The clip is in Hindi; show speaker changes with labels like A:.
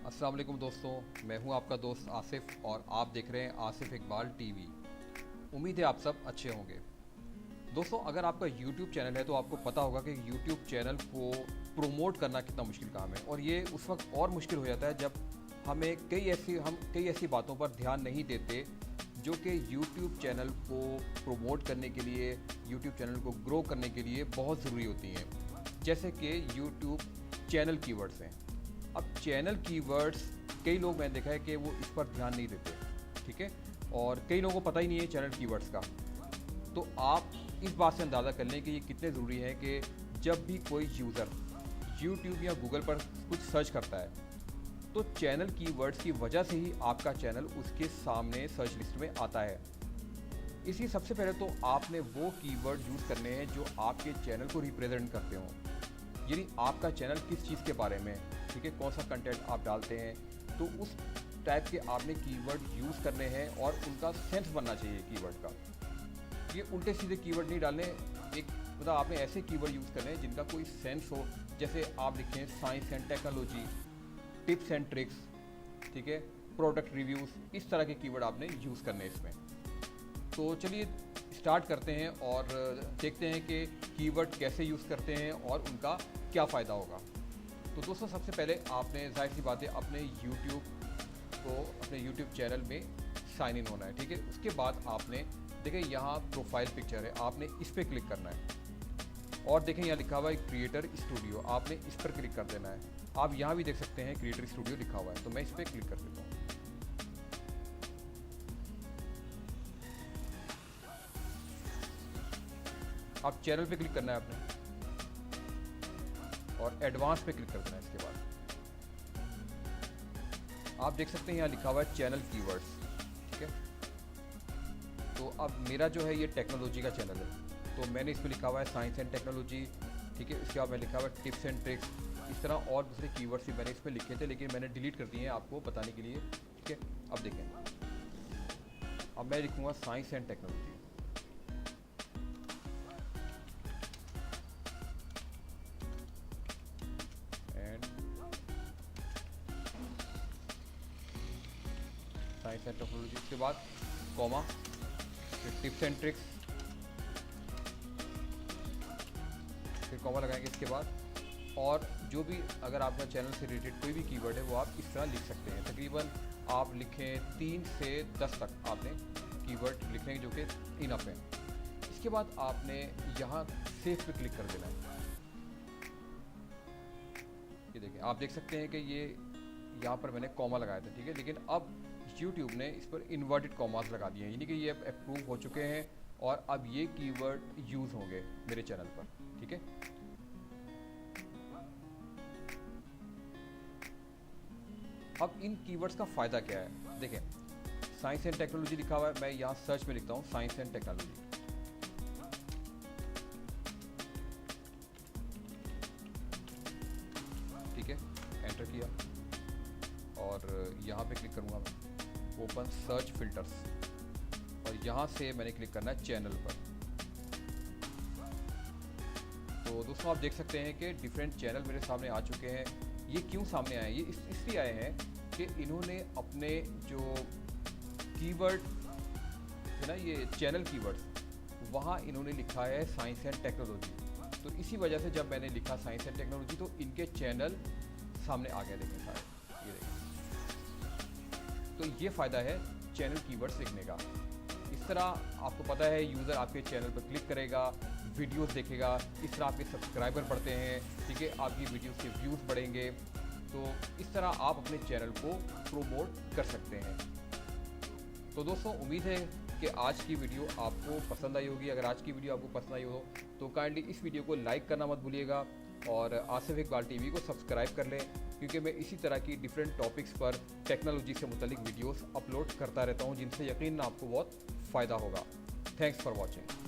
A: अस्सलाम वालेकुम दोस्तों, मैं हूं आपका दोस्त आसिफ और आप देख रहे हैं आसिफ इकबाल टीवी। उम्मीद है आप सब अच्छे होंगे। दोस्तों, अगर आपका यूट्यूब चैनल है तो आपको पता होगा कि यूट्यूब चैनल को प्रोमोट करना कितना मुश्किल काम है, और ये उस वक्त और मुश्किल हो जाता है जब हम कई ऐसी बातों पर ध्यान नहीं देते जो कि यूट्यूब चैनल को प्रोमोट करने के लिए, यूट्यूब चैनल को ग्रो करने के लिए बहुत ज़रूरी होती हैं। जैसे कि यूट्यूब चैनल कीवर्ड्स हैं। अब चैनल कीवर्ड्स कई लोग, मैंने देखा है कि वो इस पर ध्यान नहीं देते, ठीक है, और कई लोगों को पता ही नहीं है चैनल कीवर्ड्स का। तो आप इस बात से अंदाज़ा कर लें कि ये कितने ज़रूरी है कि जब भी कोई यूज़र यूट्यूब या गूगल पर कुछ सर्च करता है तो चैनल कीवर्ड्स की वजह से ही आपका चैनल उसके सामने सर्च लिस्ट में आता है। इसलिए सबसे पहले तो आपने वो कीवर्ड यूज़ करने हैं जो आपके चैनल को रिप्रेजेंट करते हों, यानी आपका चैनल किस चीज़ के बारे में, ठीक है, कौन सा कंटेंट आप डालते हैं, तो उस टाइप के आपने कीवर्ड यूज़ करने हैं और उनका सेंस बनना चाहिए कीवर्ड का। ये उल्टे सीधे कीवर्ड नहीं डालने, एक मतलब आपने ऐसे कीवर्ड यूज़ करने हैं जिनका कोई सेंस हो। जैसे आप लिखें science and technology, tips and tricks, ठीक है, प्रोडक्ट रिव्यूज़, इस तरह के कीवर्ड आपने यूज़ करने हैं इसमें। तो चलिए स्टार्ट करते हैं और देखते हैं कि कीवर्ड कैसे यूज़ करते हैं और उनका क्या फ़ायदा होगा। तो दोस्तों, सबसे पहले आपने ज़ाहिर सी बात है अपने यूट्यूब चैनल में साइन इन होना है, ठीक है। उसके बाद आपने देखें यहाँ प्रोफाइल पिक्चर है, आपने इस पर क्लिक करना है और देखें यहाँ लिखा हुआ है क्रिएटर स्टूडियो, आपने इस पर क्लिक कर देना है। आप यहाँ भी देख सकते हैं क्रिएटर स्टूडियो लिखा हुआ है, तो मैं इस पर क्लिक कर देता हूँ। आप चैनल पे क्लिक करना है आपने और एडवांस पे क्लिक कर देना है। इसके बाद आप देख सकते हैं यहाँ लिखा हुआ है चैनल कीवर्ड्स, ठीक है। तो अब मेरा जो है ये टेक्नोलॉजी का चैनल है, तो मैंने इसमें लिखा हुआ है साइंस एंड टेक्नोलॉजी, ठीक है। इसके बाद मैं लिखा हुआ है टिप्स एंड ट्रिक्स। इस तरह और दूसरे कीवर्ड्स भी मैंने इसमें लिखे थे, लेकिन मैंने डिलीट कर दिए हैं आपको बताने के लिए, ठीक है। अब देखें, अब मैं लिखूँगा science and technology. Science and technology, उसके बाद कॉमा, फिर टिप्स एंड ट्रिक्स, फिर कॉमा लगाएंगे इसके बाद। और जो भी अगर आपका चैनल से रिलेटेड कोई भी कीवर्ड है वो आप इस तरह लिख सकते हैं। तकरीबन आप लिखें 3 से 10 तक आपने कीवर्ड लिखने हैं जो कि इनफ है। इसके बाद आपने यहाँ सेव पे क्लिक कर देना है। ये देखें, आप देख सकते हैं कि ये यहाँ पर मैंने कॉमा लगाया था, ठीक है, लेकिन अब YouTube ने इस पर इन्वर्टेड कॉमास लगा दिए हैं, यानी कि ये अब अप्रूव हो चुके हैं और अब ये कीवर्ड यूज़ होंगे मेरे चैनल पर, ठीक है। अब इन कीवर्ड्स का फ़ायदा क्या है, देखें, साइंस एंड टेक्नोलॉजी लिखा हुआ है, मैं यहाँ सर्च में लिखता हूँ साइंस एंड टेक्नोलॉजी, ठीक है, एंटर किया और यहाँ पे क्लिक करूँगा मैं, ओपन सर्च फिल्टर्स, और यहाँ से मैंने क्लिक करना है चैनल पर। तो दोस्तों, आप देख सकते हैं कि डिफरेंट चैनल मेरे सामने आ चुके हैं। ये क्यों सामने आए, ये इसलिए आए हैं कि इन्होंने अपने जो कीवर्ड है ना, ये चैनल कीवर्ड्स, वहाँ इन्होंने लिखा है साइंस एंड टेक्नोलॉजी। तो इसी वजह से जब मैंने लिखा साइंस एंड टेक्नोलॉजी तो इनके चैनल सामने आ गया, देखें सारे, ये देखें। तो ये फ़ायदा है चैनल कीवर्ड्स लिखने का। इस तरह आपको पता है यूज़र आपके चैनल पर क्लिक करेगा, वीडियोस देखेगा, इस तरह आपके सब्सक्राइबर बढ़ते हैं, ठीक है, आपकी वीडियोस के व्यूज़ बढ़ेंगे। तो इस तरह आप अपने चैनल को प्रोमोट कर सकते हैं। तो दोस्तों, उम्मीद है कि आज की वीडियो आपको पसंद आई होगी। अगर आज की वीडियो आपको पसंद आई हो तो काइंडली इस वीडियो को लाइक करना मत भूलिएगा और आसिफ इकबाल टीवी को सब्सक्राइब कर लें, क्योंकि मैं इसी तरह की डिफरेंट टॉपिक्स पर टेक्नोलॉजी से मुतल्लिक वीडियोस अपलोड करता रहता हूं, जिनसे यकीनन आपको बहुत फ़ायदा होगा। Thanks for watching.